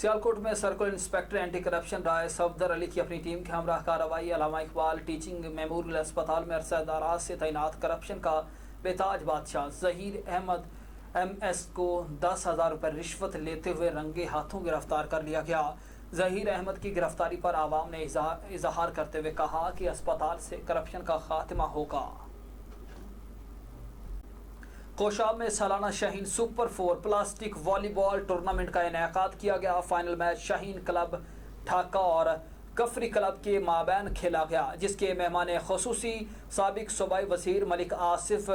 सियालकोट में circle inspector anti corruption राय सफदर अली की अपनी टीम के हमरा कार्रवाई अलामा इकबाल टीचिंग मेमोरियल अस्पताल में अरसा दराज से तैनात करप्शन का बेताज बादशाह जहीर अहमद MS को 10,000 रुपये रिश्वत लेते हुए रंगे हाथों गिरफ्तार कर लिया गया। जहीर अहमद की गिरफ्तारी पर आवाम ने इजहार करते हुए कहा कि अस्पताल से करप्शन का खात्मा होगा। कोशाब में सालाना Shaheen super 4 plastic volleyball tournament का इनेकाद किया गया। Final match Shaheen club Dhaka और कफरी क्लब के माबैन खेला गया, जिसके मेहमान खुसूसी साबिक सूबाई वज़ीर मलिक आसिफ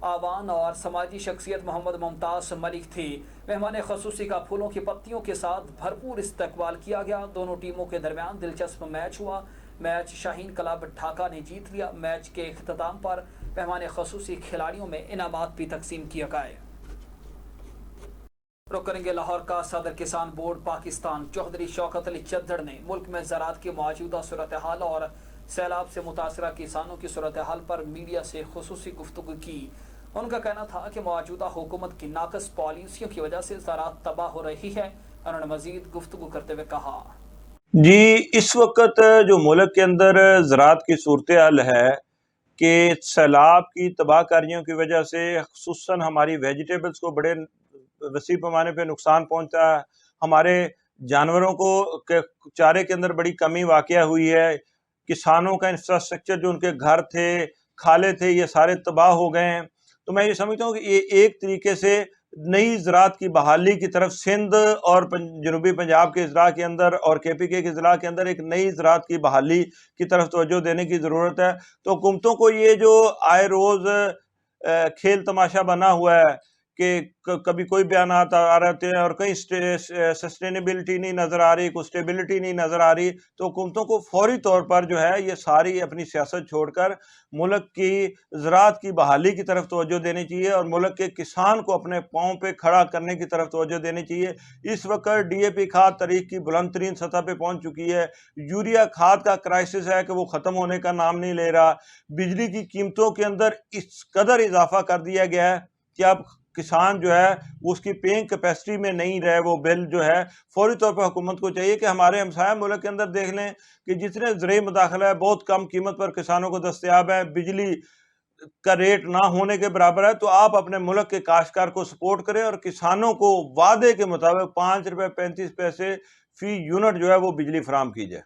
आवान और समाजी शख्सियत मोहम्मद मुमताज़ मलिक थी। मेहमान खुसूसी का फूलों की पत्तियों के साथ भरपूर इस्तकबाल किया गया। दोनों टीमों के दरमियान दिलचस्प मैच हुआ। मैच शाहीन क्लब ढाका ने जीत लिया। मैच के इख्तिताम पर मेहमान खुसूसी खिलाड़ियों में इनामात भी तकसीम किए गए। रुक करेंगे लाहौर का। सदर किसान बोर्ड पाकिस्तान चौधरी शौकत अली चद्दड़ ने मुल्क में ज़राअत की मौजूदा सूरत हाल और सैलाब से मुतासरा किसानों की सूरत हाल पर मीडिया से खुसूसी गुफ्तगू की। उनका कहना था कि मौजूदा हुकूमत की नाकस पॉलिसियों की वजह से ज़राअत तबाह हो रही है। उन्होंने मजीद गुफ्तगू करते हुए कहा, जी इस वक्त जो मुल्क के अंदर ज़राअत की सूरत हाल है कि सैलाब की तबाहकारियों की वजह से खुसूसन हमारी वेजिटेबल्स को बड़े वसी पैमाने पे नुकसान पहुंचता है। हमारे जानवरों को चारे के अंदर बड़ी कमी वाक़या हुई है। किसानों का इंफ्रास्ट्रक्चर जो उनके घर थे, खाले थे, ये सारे तबाह हो गए हैं। तो मैं ये समझता हूँ कि ये एक तरीके से नई ज़राअत की बहाली की तरफ सिंध और जनूबी पंजाब के अजला के अंदर और KPK के अजला के अंदर एक नई ज़राअत की बहाली की तरफ तवज्जो देने की ज़रूरत है। तो हुकूमतों को ये जो आए रोज़ खेल तमाशा बना हुआ है कि कभी कोई बयान आ रहे हैं और कहीं सस्टेनेबिलिटी नहीं नज़र आ रही, कुछ स्टेबिलिटी नहीं नज़र आ रही, तो हुकूमतों को फौरी तौर पर जो है ये सारी अपनी सियासत छोड़कर मुल्क की ज़राअत की बहाली की तरफ तवज्जो देनी चाहिए और मुल्क के किसान को अपने पाँव पे खड़ा करने की तरफ तवज्जो देनी चाहिए। इस वक्त DAP खाद तारीख की बुलंद तरीन सतह पे पहुँच चुकी है। यूरिया खाद का क्राइसिस है कि वो ख़त्म होने का नाम नहीं ले रहा। बिजली की कीमतों के अंदर इस कदर इजाफा कर दिया गया है कि अब किसान जो है वो उसकी पेइंग कैपेसिटी में नहीं रहे। वो बिल जो है फौरी तौर पर हुकूमत को चाहिए कि हमारे हमसाया मुल्क के अंदर देख लें कि जितने ज़राई मुदाखला है बहुत कम कीमत पर किसानों को दस्तयाब है, बिजली का रेट ना होने के बराबर है, तो आप अपने मुल्क के काश्तकार को सपोर्ट करें और किसानों को वादे के मुताबिक 5 रुपये 35 पैसे फी यूनिट जो है वो बिजली फराम की जाए।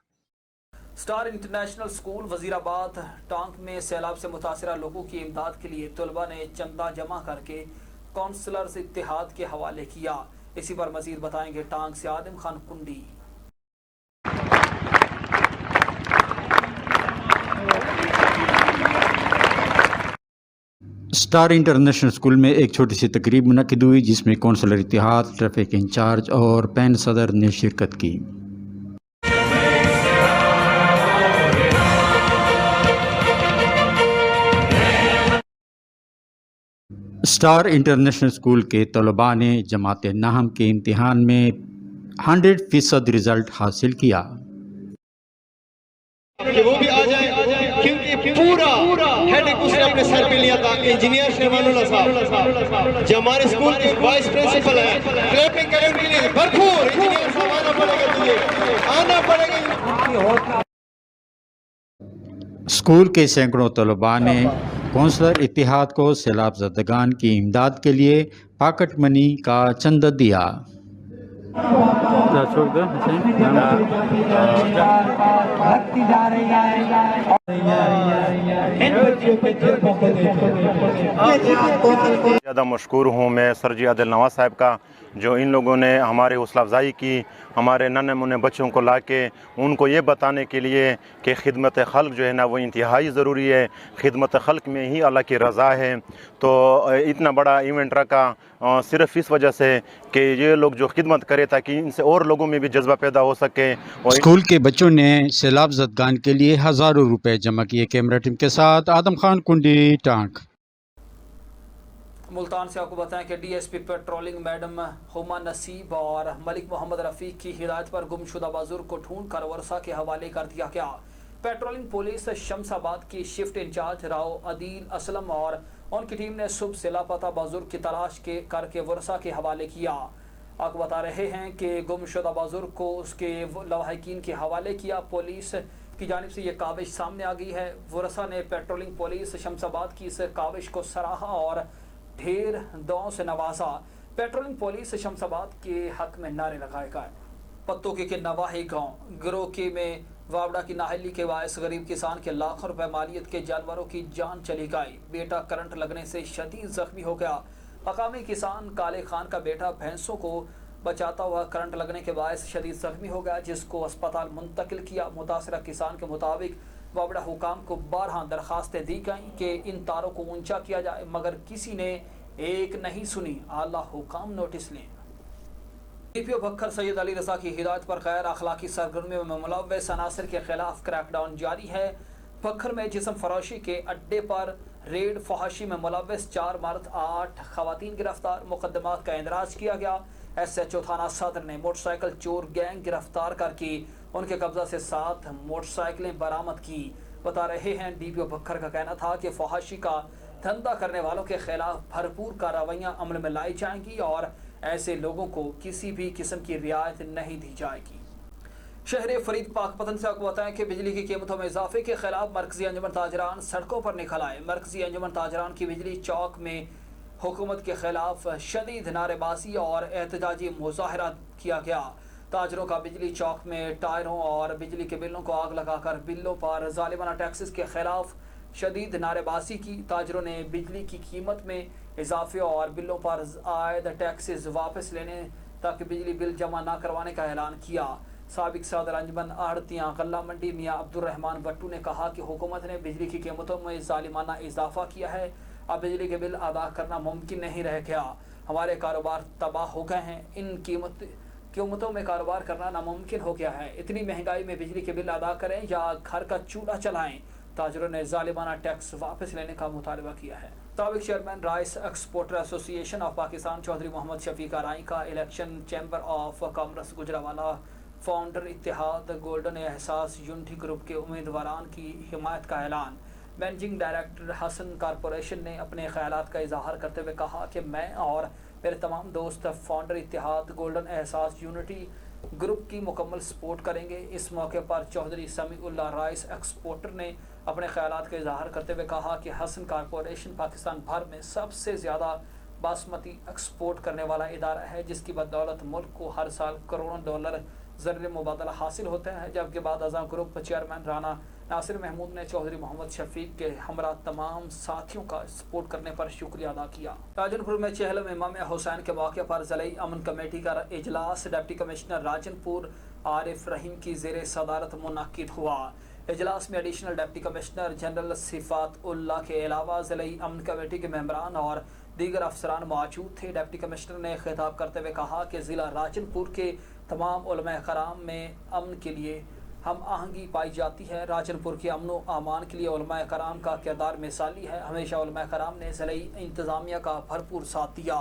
Star international school Wazirabad tank में सैलाब से मुतासरा लोगों की इमदाद के लिए तलबा ने चंदा जमा करके काउंसलर्स इत्तेहाद के हवाले किया। इसी पर मजीद बताएंगे टांक से आदिम खान कुंडी। स्टार इंटरनेशनल स्कूल में एक छोटी सी तकरीब मुनक्किद हुई, जिसमें काउंसलर इत्तेहाद, ट्रैफिक इंचार्ज और पैन सदर ने शिरकत की। स्टार इंटरनेशनल स्कूल के तलबा ने जमात नाहम के इम्तिहान में 100% रिजल्ट हासिल किया। कि वो भी आ जाए क्योंकि पूरा हेडेक उसने अपने सर पे लिया था। इंजीनियर शहबानुल्लाह साहब जो हमारे स्कूल के वाइस प्रिंसिपल है, क्लैपिंग करें उनके लिए भरपूर। इंजीनियर साहब आना पड़ेगा, तुझे आना पड़ेगा। स्कूल के सैकड़ों तलबा ने काउंसलर इत्तेहाद को सैलाब ज़दगान की इमदाद के लिए पॉकेट मनी का चंदा दिया। ज़्यादा मशकूर हूँ मैं सरजी आदिल नवाज साहब का, जो इन लोगों ने हमारे हौसला अफजाई की, हमारे नन्हे मुन्ने बच्चों को लाके उनको ये बताने के लिए कि खिदमत खल्क जो है ना वो इंतहाई ज़रूरी है, खिदमत खल्क में ही अल्लाह की रज़ा है। तो इतना बड़ा इवेंट रखा सिर्फ इस वजह से कि ये लोग जो खिदमत करें ताकि इनसे और लोगों में भी जज्बा पैदा हो सके। और स्कूल के बच्चों ने सैलाब ज़दगान के लिए हज़ारों रुपए जमा किए। कैमरा टीम के साथ आदम खान कुंडी, टांक। मुल्तान से आपको बताएं कि DSP पेट्रोलिंग मैडम हुमा नसीब और मलिक मोहम्मद रफ़ीक की हिदायत पर गुमशुदा बुजुर्ग को ढूंढ कर वर्षा के हवाले कर दिया गया। पेट्रोलिंग पुलिस शमसाबाद की शिफ्ट इंचार्ज राव अदील असलम और उनकी टीम ने सुबह से लापता बुजुर्ग की तलाश करके वर्षा के हवाले किया। आपको बता रहे हैं कि गुमशुदा बुजुर्ग को उसके लवाहिकीन के हवाले किया। पुलिस की जानिब से ये काविश सामने आ गई है। वरसा ने पेट्रोलिंग पुलिस शमशाबाद की इस काविश को सराहा और ढेर दुआओं से नवाजा। पेट्रोलिंग पुलिस शमशाबाद के हक में नारे लगाए गए। पत्तों के नवाही गाँव गिरोह के में वावड़ा की नाहली के बायस गरीब किसान के लाखों रुपए मालियत के जानवरों की जान चली गई। बेटा करंट लगने से शदीद जख्मी हो गया। मकामी किसान काले खान का बेटा भैंसों को बचाता हुआ करंट लगने के बायस शदीद जख्मी हो गया, जिसको अस्पताल मुंतकिल किया। मुतासरा किसान के मुताबिक वावड़ा हुकाम को 12 दरखास्तें दी गईं कि इन तारों को ऊंचा किया जाए, मगर किसी ने एक नहीं सुनी। आला हुकाम नोटिस लें। DPO बखर सैयद अली रजा की हिदायत पर गैर अखलाकी सरगर्मियों में मुलव्वस अनासर के खिलाफ क्रैकडाउन जारी है। बखर में जिस्म फरोशी के अड्डे पर रेड फहाशी में मुलव्वस 4 मर्द 8 खवातीन गिरफ्तार। मुकदमात का इंदराज किया गया। SHO थाना सदर ने मोटरसाइकिल चोर गैंग गिरफ्तार करके उनके कब्जा से 7 मोटरसाइकिलें बरामद की। बता रहे हैं DPO बखर का कहना था कि फहाशी का धंधा करने वालों के खिलाफ भरपूर कार्रवाइयाँ अमल में लाई जाएंगी और ऐसे लोगों को किसी भी किस्म की रियायत नहीं दी जाएगी। शहर फरीद पाकपतन से आपको बताएं कि बिजली की कीमतों में इजाफे के खिलाफ मरकजी अंजुमन ताजरान सड़कों पर निकल आए। मरकजी अंजुमन ताजरान की बिजली चौक में हुकूमत के खिलाफ शदीद नारेबाजी और एहतजाजी मुजाहरा किया गया। ताजरों का बिजली चौक में टायरों और बिजली के बिलों को आग लगाकर बिलों पर जालिमाना टैक्सेस के खिलाफ शदीद नारेबाजी की। ताजरों ने बिजली की कीमत में इजाफे और बिलों पर आयद टैक्सेस वापस लेने तक बिजली बिल जमा न करवाने का ऐलान किया। साबिक सदर अंजुमन आड़तियाँ गल्ला मंडी मियाँ अब्दुर्रहमान भट्टू ने कहा कि हुकूमत ने बिजली की कीमतों में जालिमाना इजाफा किया है। अब बिजली के बिल अदा करना मुमकिन नहीं रह गया। हमारे कारोबार तबाह हो गए हैं। इन कीमतों में कारोबार करना नामुमकिन हो गया है। इतनी महंगाई में बिजली के बिल अदा करें या घर का चूल्हा चलाएं। ताजरों ने जालिमाना टैक्स वापस लेने का मुतालबा किया है। साबिक chairman rice exporter association of Pakistan Chaudhry Mohammad Shafiq Arai का election chamber of commerce Gujranwala founder इत्तेहाद गोल्डन एहसास यूनिटी ग्रुप के उम्मीदवारान की हिमायत का ऐलान। मैनेजिंग डायरेक्टर हसन कॉरपोरेशन ने अपने ख्यालात का इजहार करते हुए कहा कि मैं और मेरे तमाम दोस्त फाउंडर इत्तेहाद गोल्डन एहसास यूनिटी ग्रुप की मुकम्मल सपोर्ट करेंगे। इस मौके पर चौधरी समीउल्लाह राइस एक्सपोर्टर ने अपने ख्यालात का इजहार करते हुए कहा कि हसन कॉरपोरेशन पाकिस्तान भर में सबसे ज़्यादा बासमती एक्सपोर्ट करने वाला इदारा है, जिसकी बदौलत मुल्क को हर साल करोड़ों डॉलर ज़रिए मुबादला हासिल होते हैं। जबकि बाद अज़ां ग्रुप चेयरमैन राना नासिर महमूद ने चौधरी मोहम्मद शफीक के हमरा तमाम साथियों का सपोर्ट करने पर शुक्रिया अदा किया। राजनपुर में चहलम इमाम हुसैन के मौके पर ज़िला अमन कमेटी का इजलास डिप्टी कमिश्नर राजनपुर आरिफ रहीम की ज़ेर सदारत मुनक्किद हुआ। इजलास में additional deputy commissioner general Sifat Ullah के अलावा ज़िला अमन कमेटी के मेंबरान और दीगर अफसरान मौजूद थे। डिप्टी कमिश्नर ने खिताब करते हुए कहा कि ज़िला राजनपुर के तमाम उलमा कराम में अमन के लिए हम आहंगी पाई जाती है। राजनपुर के अमन व अमान के लिए उलमा कराम का किरदार मिसाली है। हमेशा उलमा कराम ने ज़िला इंतज़ामिया का भरपूर साथ दिया।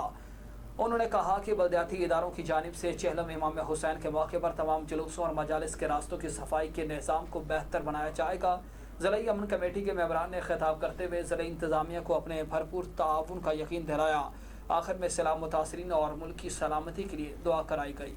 उन्होंने कहा कि बलदियाती इदारों की जानिब से चहलम इमाम हुसैन के मौके पर तमाम जुलूसों और मजालिस के रास्तों की सफाई के निज़ाम को बेहतर बनाया जाएगा। ज़िला अमन कमेटी के मेंबरान ने खिताब करते हुए ज़िला इंतज़ामिया को अपने भरपूर ताउन का यकीन दिलाया। आखिर में सैलाब मुतासरीन और मुल्क की सलामती के लिए दुआ कराई गई।